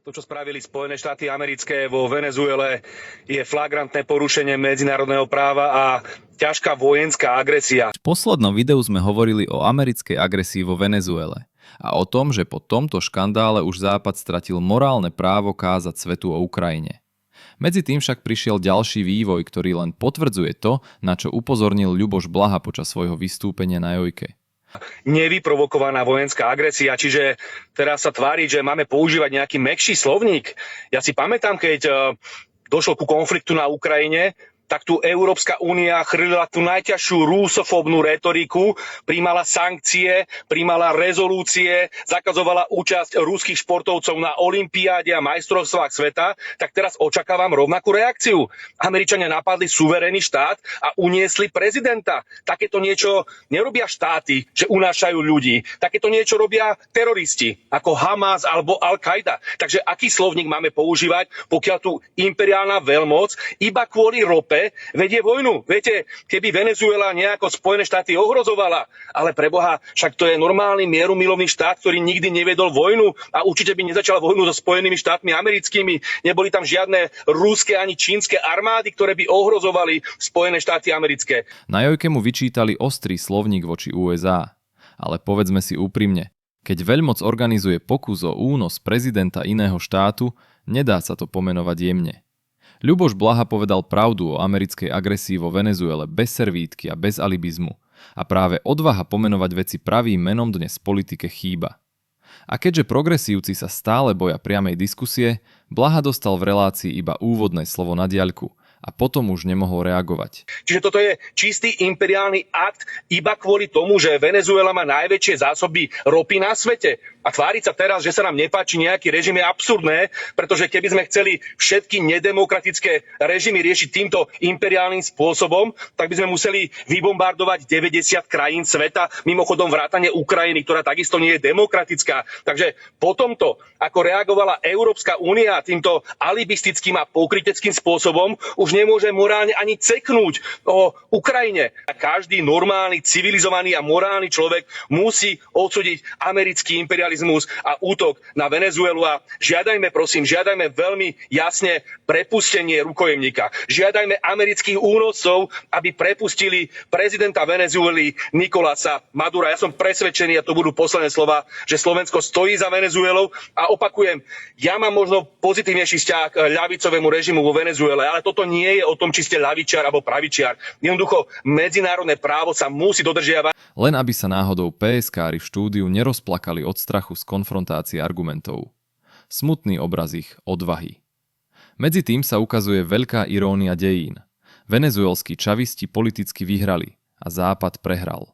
To, čo spravili Spojené štáty americké vo Venezuele, je flagrantné porušenie medzinárodného práva a ťažká vojenská agresia. V poslednom videu sme hovorili o americkej agresii vo Venezuele a o tom, že po tomto škandále už Západ stratil morálne právo kázať svetu o Ukrajine. Medzi tým však prišiel ďalší vývoj, ktorý len potvrdzuje to, na čo upozornil Ľuboš Blaha počas svojho vystúpenia na Jojke. Nevyprovokovaná vojenská agresia, čiže teraz sa tváriť, že máme používať nejaký mäkší slovník. Ja si pamätám, keď došlo ku konfliktu na Ukrajine, tak tu Európska únia chrlila tú najťažšiu rusofóbnu retoriku, prijímala sankcie, prijímala rezolúcie, zakazovala účasť ruských športovcov na olympiáde a majstrovstvách sveta, tak teraz očakávam rovnakú reakciu. Američania napadli suverénny štát a uniesli prezidenta. Takéto niečo nerobia štáty, že unášajú ľudí. Takéto niečo robia teroristi, ako Hamas alebo Al-Qaida. Takže aký slovník máme používať, pokiaľ tu imperiálna veľmoc iba kvôli rope vedie vojnu? Viete, keby Venezuela nejako Spojené štáty ohrozovala, ale preboha, však to je normálny mierumilovný štát, ktorý nikdy nevedol vojnu a určite by nezačal vojnu so Spojenými štátmi americkými. Neboli tam žiadne ruské ani čínske armády, ktoré by ohrozovali Spojené štáty americké. Na Jojke mu vyčítali ostrý slovník voči USA. Ale povedzme si úprimne, keď veľmoc organizuje pokus o únos prezidenta iného štátu, nedá sa to pomenovať jemne. Ľuboš Blaha povedal pravdu o americkej agresii vo Venezuele bez servítky a bez alibizmu. A práve odvaha pomenovať veci pravým menom dnes v politike chýba. A keďže progresívci sa stále boja priamej diskusie, Blaha dostal v relácii iba úvodné slovo na diaľku a potom už nemohol reagovať. Čiže toto je čistý imperiálny akt iba kvôli tomu, že Venezuela má najväčšie zásoby ropy na svete. A tváriť sa teraz, že sa nám nepáči nejaký režim, je absurdné, pretože keby sme chceli všetky nedemokratické režimy riešiť týmto imperiálnym spôsobom, tak by sme museli vybombardovať 90 krajín sveta, mimochodom vrátane Ukrajiny, ktorá takisto nie je demokratická. Takže po tomto, ako reagovala Európska únia týmto alibistickým a pokryteckým spôsobom, už nemôže morálne ani ceknúť o Ukrajine. A každý normálny, civilizovaný a morálny človek musí odsúdiť americký imperializmus a útok na Venezuelu a žiadajme veľmi jasne prepustenie rukojemníka. Žiadajme amerických únoscov, aby prepustili prezidenta Venezuely Nicolasa Madura. Ja som presvedčený, a to budú posledné slova, že Slovensko stojí za Venezuelou a opakujem, ja mám možno pozitívnejší vzťah k ľavicovému režimu vo Venezuele, ale toto nie je o tom, či ste ľavičiar alebo pravičiar. Jednoducho medzinárodné právo sa musí dodržiavať. Len aby sa náhodou PSK-ári v štúdiu nerozplakali od strachu z konfrontácie argumentov. Smutný obraz ich odvahy. Medzi tým sa ukazuje veľká irónia dejín. Venezuelskí čavisti politicky vyhrali a Západ prehral.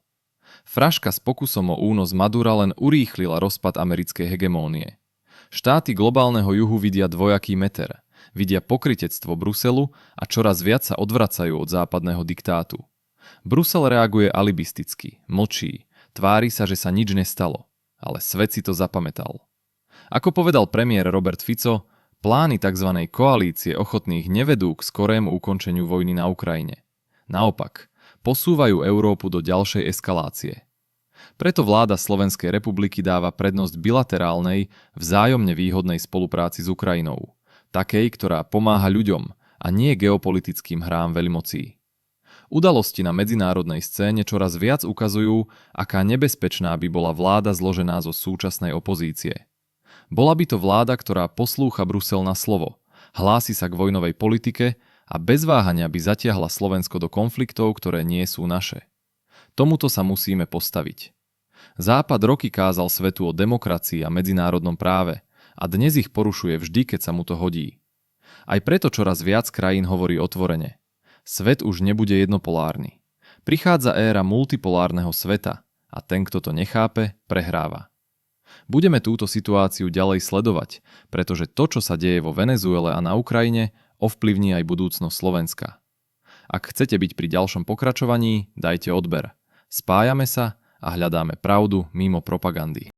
Fraška s pokusom o únos Madura len urýchlila rozpad americkej hegemónie. Štáty globálneho juhu vidia dvojaký meter. Vidia pokrytectvo Bruselu a čoraz viac sa odvracajú od západného diktátu. Brusel reaguje alibisticky, mlčí, tvári sa, že sa nič nestalo, ale svet si to zapamätal. Ako povedal premiér Robert Fico, plány tzv. Koalície ochotných nevedú k skorému ukončeniu vojny na Ukrajine. Naopak, posúvajú Európu do ďalšej eskalácie. Preto vláda Slovenskej republiky dáva prednosť bilaterálnej, vzájomne výhodnej spolupráci s Ukrajinou, takej, ktorá pomáha ľuďom a nie geopolitickým hrám veľmocí. Udalosti na medzinárodnej scéne čoraz viac ukazujú, aká nebezpečná by bola vláda zložená zo súčasnej opozície. Bola by to vláda, ktorá poslúcha Brusel na slovo, hlási sa k vojnovej politike a bez váhania by zatiahla Slovensko do konfliktov, ktoré nie sú naše. Tomuto sa musíme postaviť. Západ roky kázal svetu o demokracii a medzinárodnom práve a dnes ich porušuje vždy, keď sa mu to hodí. Aj preto čoraz viac krajín hovorí otvorene. Svet už nebude jednopolárny. Prichádza éra multipolárneho sveta a ten, kto to nechápe, prehráva. Budeme túto situáciu ďalej sledovať, pretože to, čo sa deje vo Venezuele a na Ukrajine, ovplyvní aj budúcnosť Slovenska. Ak chcete byť pri ďalšom pokračovaní, dajte odber. Spájame sa a hľadáme pravdu mimo propagandy.